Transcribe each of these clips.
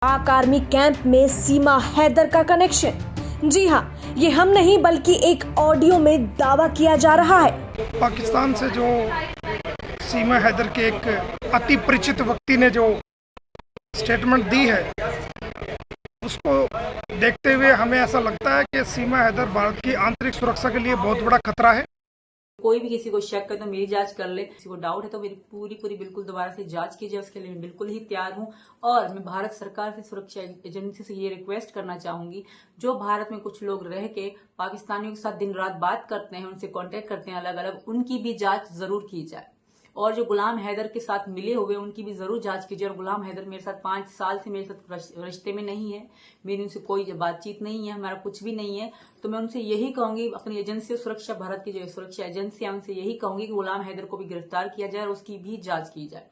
पाक army camp में सीमा हैदर का कनेक्शन। जी हां, ये हम नहीं बल्कि एक ऑडियो में दावा किया जा रहा है। पाकिस्तान से जो सीमा हैदर के एक अति परिचित व्यक्ति ने जो स्टेटमेंट दी है, उसको देखते हुए हमें ऐसा लगता है कि सीमा हैदर भारत की आंतरिक सुरक्षा के लिए बहुत बड़ा खतरा है। कोई भी किसी को शक है तो मेरी जांच कर ले, किसी को डाउट है तो मेरी पूरी बिल्कुल दोबारा से जांच कीजिए। उसके लिए मैं बिल्कुल ही तैयार हूं। और मैं भारत सरकार से, सुरक्षा एजेंसी से ये रिक्वेस्ट करना चाहूंगी, जो भारत में कुछ लोग रह के पाकिस्तानियों के साथ दिन रात बात करते हैं, उनसे कांटेक्ट करते हैं अलग अलग, उनकी भी जांच जरूर की जाए। और जो गुलाम हैदर के साथ मिले हुए उनकी भी जरूर जांच कीजिए। और गुलाम हैदर मेरे साथ 5 साल से मेरे साथ रिश्ते में नहीं है, मेरी उनसे कोई बातचीत नहीं है, हमारा कुछ भी नहीं है। तो मैं उनसे यही कहूंगी, अपनी एजेंसी सुरक्षा, भारत की जो सुरक्षा एजेंसी है, उनसे यही कहूंगी कि गुलाम हैदर को भी गिरफ्तार किया जाए और उसकी भी जांच की जाए।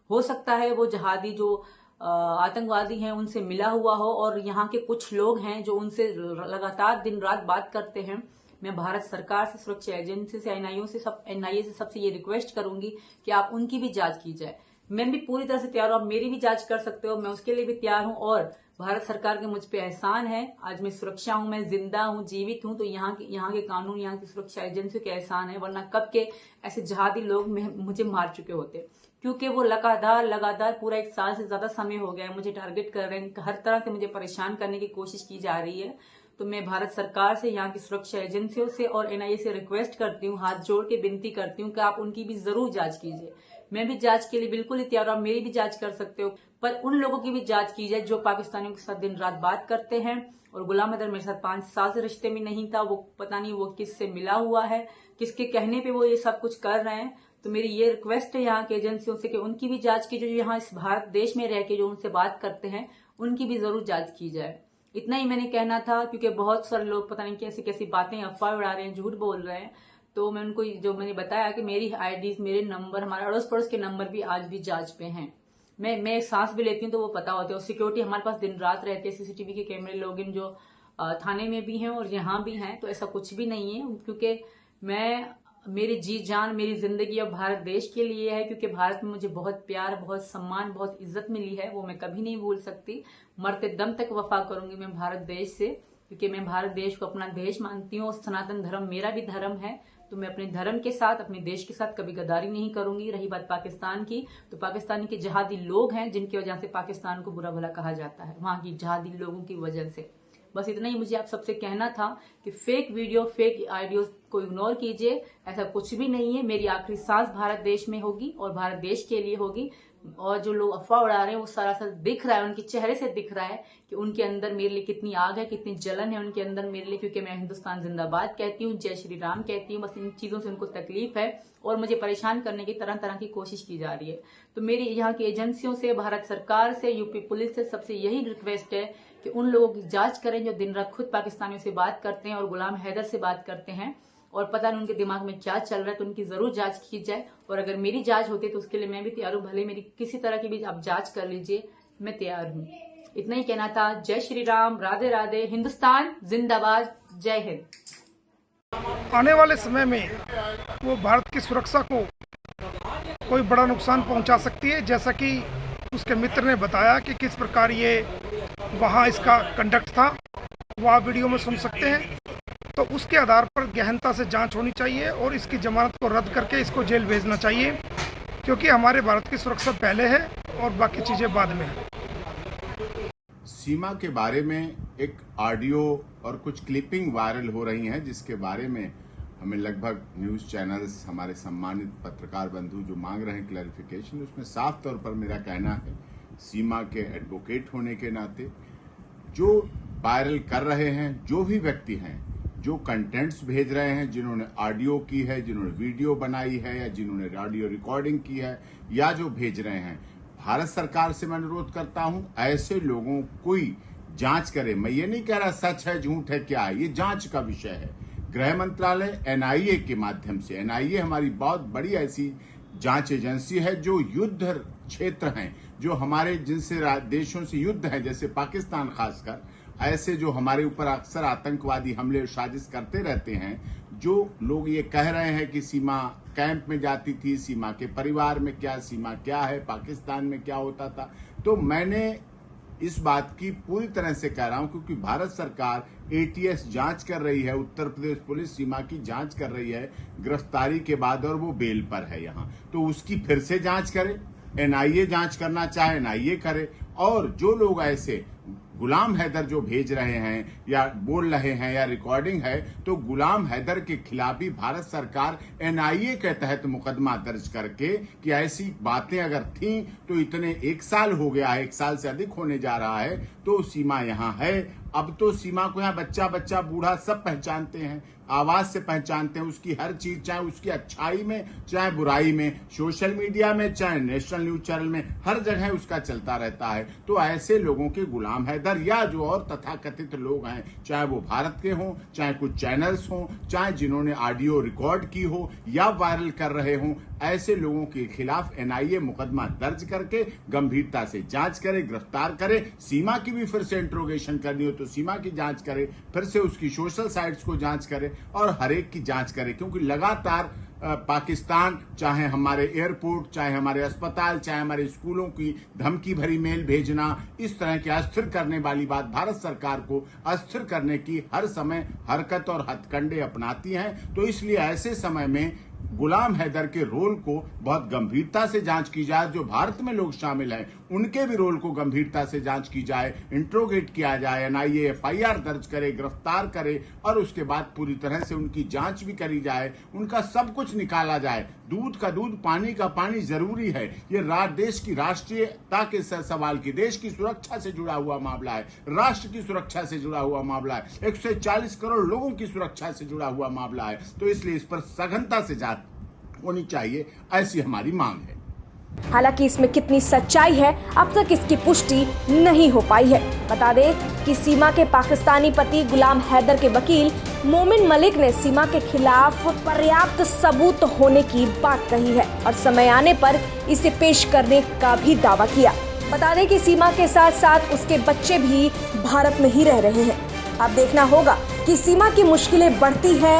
हो सकता है वो जहादी जो आतंकवादी हैं उनसे मिला हुआ हो, और यहाँ के कुछ लोग हैं जो उनसे लगातार दिन रात बात करते हैं। मैं भारत सरकार से, सुरक्षा एजेंसी से, एनआईए से सबसे ये रिक्वेस्ट करूंगी कि आप उनकी भी जांच की जाए। मैं भी पूरी तरह से तैयार हूं, आप मेरी भी जांच कर सकते हो, मैं उसके लिए भी तैयार हूं। और भारत सरकार के मुझ पे एहसान है, आज मैं सुरक्षा हूं, मैं जिंदा हूं, जीवित हूं, तो यहाँ के कानून, यहाँ की सुरक्षा एजेंसी के एहसान है। वरना कब के ऐसे जहादी लोग मुझे मार चुके होते, क्योंकि वो लगातार पूरा 1 साल से ज्यादा समय हो गया है मुझे टारगेट कर रहे हैं, हर तरह से मुझे परेशान करने की कोशिश की जा रही है। तो मैं भारत सरकार से, यहाँ की सुरक्षा एजेंसियों से और एनआईए से रिक्वेस्ट करती हूँ, हाथ जोड़ के विनती करती हूँ कि आप उनकी भी जरूर जांच कीजिए। मैं भी जांच के लिए बिल्कुल ही तैयार हूं, आप मेरी भी जांच कर सकते हो, पर उन लोगों की भी जांच की जाए जो पाकिस्तानियों के साथ दिन रात बात करते हैं। और गुलाम हैदर मेरे साथ 5 साल से रिश्ते में नहीं था, वो पता नहीं वो किससे मिला हुआ है, किसके कहने पे वो ये सब कुछ कर रहे हैं। तो मेरी ये रिक्वेस्ट है यहाँ की एजेंसियों से कि उनकी भी जांच की, जो यहाँ इस भारत देश में रह के जो उनसे बात करते हैं, उनकी भी जरूर जांच की जाए। इतना ही मैंने कहना था, क्योंकि बहुत सारे लोग पता नहीं कैसी कैसी बातें, अफवाह उड़ा रहे हैं, झूठ बोल रहे हैं। तो मैं उनको जो मैंने बताया कि मेरी आईडी, मेरे नंबर, हमारे अड़ोस पड़ोस के नंबर भी आज भी जांच पे हैं। मैं सांस भी लेती हूँ तो वो पता होते हैं। और सिक्योरिटी हमारे पास दिन रात रहती है, सीसीटीवी के कैमरे लॉगिन जो थाने में भी हैं और यहाँ भी हैं। तो ऐसा कुछ भी नहीं है, क्योंकि मेरी जी जान, मेरी जिंदगी अब भारत देश के लिए है। क्योंकि भारत में मुझे बहुत प्यार, बहुत सम्मान, बहुत इज्जत मिली है, वो मैं कभी नहीं भूल सकती। मरते दम तक वफा करूंगी मैं भारत देश से, क्योंकि मैं भारत देश को अपना देश मानती हूँ। सनातन धर्म मेरा भी धर्म है, तो मैं अपने धर्म के साथ, अपने देश के साथ कभी गद्दारी नहीं करूंगी। रही बात पाकिस्तान की, तो पाकिस्तानी के जहादी लोग हैं जिनकी वजह से पाकिस्तान को बुरा भला कहा जाता है, वहां की जहादी लोगों की वजह से। बस इतना ही मुझे आप सबसे कहना था कि फेक वीडियो, फेक आइडियो को इग्नोर कीजिए। ऐसा कुछ भी नहीं है। मेरी आखिरी सांस भारत देश में होगी और भारत देश के लिए होगी। और जो लोग अफवाह उड़ा रहे हैं वो सरासर दिख रहा है, उनके चेहरे से दिख रहा है कि उनके अंदर मेरे लिए कितनी आग है, कितनी जलन है उनके अंदर मेरे लिए। क्योंकि मैं हिंदुस्तान जिंदाबाद कहती हूँ, जय श्री राम कहती हूँ। बस इन चीजों से उनको तकलीफ है और मुझे परेशान करने की तरह तरह की कोशिश की जा रही है। तो मेरी यहाँ की एजेंसियों से, भारत सरकार से, यूपी पुलिस से सबसे यही रिक्वेस्ट है कि उन लोगों की जांच करें जो दिन रात खुद पाकिस्तानियों से बात करते हैं और गुलाम हैदर से बात करते हैं, और पता नहीं उनके दिमाग में क्या चल रहा है। तो उनकी जरूर जांच की जाए। और अगर मेरी जांच होती है तो उसके लिए मैं भी तैयार हूं। भले मेरी किसी तरह की भी आप जांच कर लीजिए, मैं तैयार हूं। इतना ही कहना था। जय श्री राम, राधे राधे, हिंदुस्तान जिंदाबाद, जय हिंद। आने वाले समय में वो भारत की सुरक्षा को कोई बड़ा नुकसान पहुंचा सकती है, जैसा कि उसके मित्र ने बताया कि किस प्रकार ये वहाँ इसका कंडक्ट था, वो आप वीडियो में सुन सकते हैं। तो उसके आधार पर गहनता से जांच होनी चाहिए और इसकी जमानत को रद्द करके इसको जेल भेजना चाहिए, क्योंकि हमारे भारत की सुरक्षा पहले है और बाकी चीज़ें बाद में है। सीमा के बारे में एक ऑडियो और कुछ क्लिपिंग वायरल हो रही हैं, जिसके बारे में हमें लगभग न्यूज़ चैनल्स, हमारे सम्मानित पत्रकार बंधु जो मांग रहे हैं क्लैरिफिकेशन, उसमें साफ तौर पर मेरा कहना है, सीमा के एडवोकेट होने के नाते जो वायरल कर रहे हैं, जो भी व्यक्ति हैं, जो कंटेंट्स भेज रहे हैं, जिन्होंने ऑडियो की है, जिन्होंने वीडियो बनाई है, या जिन्होंने ऑडियो रिकॉर्डिंग की है, या जो भेज रहे हैं, भारत सरकार से मैं अनुरोध करता हूं, ऐसे लोगों कोई जांच करे। मैं ये नहीं कह रहा सच है झूठ है क्या है, ये जांच का विषय है। गृह मंत्रालय, एनआईए के माध्यम से, एनआईए हमारी बहुत बड़ी ऐसी जांच एजेंसी है जो युद्ध क्षेत्र हैं, जो हमारे जिनसे देशों से युद्ध है, जैसे पाकिस्तान खासकर, ऐसे जो हमारे ऊपर अक्सर आतंकवादी हमले और साजिश करते रहते हैं, जो लोग ये कह रहे हैं कि सीमा कैंप में जाती थी, सीमा के परिवार में क्या, सीमा क्या है, पाकिस्तान में क्या होता था। तो मैंने इस बात की पूरी तरह से कह रहा हूं क्योंकि भारत सरकार ATS जांच कर रही है, उत्तर प्रदेश पुलिस सीमा की जांच कर रही है गिरफ्तारी के बाद, और वो बेल पर है यहाँ, तो उसकी फिर से जांच करे। NIA जांच करना चाहे NIA करे, और जो लोग ऐसे गुलाम हैदर जो भेज रहे हैं या बोल रहे हैं या रिकॉर्डिंग है, तो गुलाम हैदर के खिलाफ भी भारत सरकार NIA के तहत मुकदमा दर्ज करके कि ऐसी बातें अगर थीं तो इतने 1 साल हो गया है, 1 साल से अधिक होने जा रहा है, तो सीमा यहाँ है। अब तो सीमा को यहाँ बच्चा बच्चा बूढ़ा सब पहचानते हैं, आवाज से पहचानते हैं उसकी हर चीज, चाहे उसकी अच्छाई में चाहे बुराई में, सोशल मीडिया में चाहे नेशनल न्यूज चैनल में, हर जगह उसका चलता रहता है। तो ऐसे लोगों के गुलाम हैदर या जो और तथाकथित लोग हैं, चाहे वो भारत के हों, चाहे कुछ चैनल्स हों, चाहे जिन्होंने ऑडियो रिकॉर्ड की हो या वायरल कर रहे हों, ऐसे लोगों के खिलाफ NIA मुकदमा दर्ज करके गंभीरता से जांच करे, गिरफ्तार करे। सीमा की भी फिर से इंट्रोगेशन करनी हो तो सीमा की जांच करे, फिर से उसकी सोशल साइट्स को जांच करे और हर एक की जांच करे, क्योंकि लगातार पाकिस्तान चाहे हमारे एयरपोर्ट, चाहे हमारे अस्पताल, चाहे हमारे स्कूलों की धमकी भरी मेल भेजना, इस तरह की अस्थिर करने वाली बात भारत सरकार को अस्थिर करने की हर समय हरकत और हथकंडे अपनाती हैं। तो इसलिए ऐसे समय में गुलाम हैदर के रोल को बहुत गंभीरता से जांच की जाए। जो भारत में लोग शामिल हैं उनके भी रोल को गंभीरता से जांच की जाए, इंट्रोगेट किया जाए, NIA FIR दर्ज करे, गिरफ्तार करे और उसके बाद पूरी तरह से उनकी जांच भी करी जाए, उनका सब कुछ निकाला जाए। दूध का दूध, पानी का पानी जरूरी है। ये देश की राष्ट्रीयता के सवाल की, देश की सुरक्षा से जुड़ा हुआ मामला है, राष्ट्र की सुरक्षा से जुड़ा हुआ मामला है, 140 करोड़ लोगों की सुरक्षा से जुड़ा हुआ मामला है। तो इसलिए इस पर सघनता से जांच होनी चाहिए, ऐसी हमारी मांग है। हालांकि इसमें कितनी सच्चाई है अब तक इसकी पुष्टि नहीं हो पाई है। बता दें कि सीमा के पाकिस्तानी पति गुलाम हैदर के वकील मोमिन मलिक ने सीमा के खिलाफ पर्याप्त सबूत होने की बात कही है और समय आने पर इसे पेश करने का भी दावा किया। बता दें कि सीमा के साथ साथ उसके बच्चे भी भारत में ही रह रहे हैं। अब देखना होगा कि सीमा की मुश्किलें बढ़ती है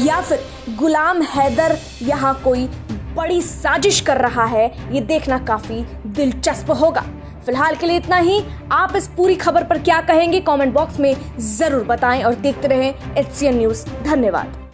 या फिर गुलाम हैदर यहाँ कोई बड़ी साजिश कर रहा है, ये देखना काफी दिलचस्प होगा। फिलहाल के लिए इतना ही। आप इस पूरी खबर पर क्या कहेंगे कमेंट बॉक्स में जरूर बताएं और देखते रहें HCN न्यूज़। धन्यवाद।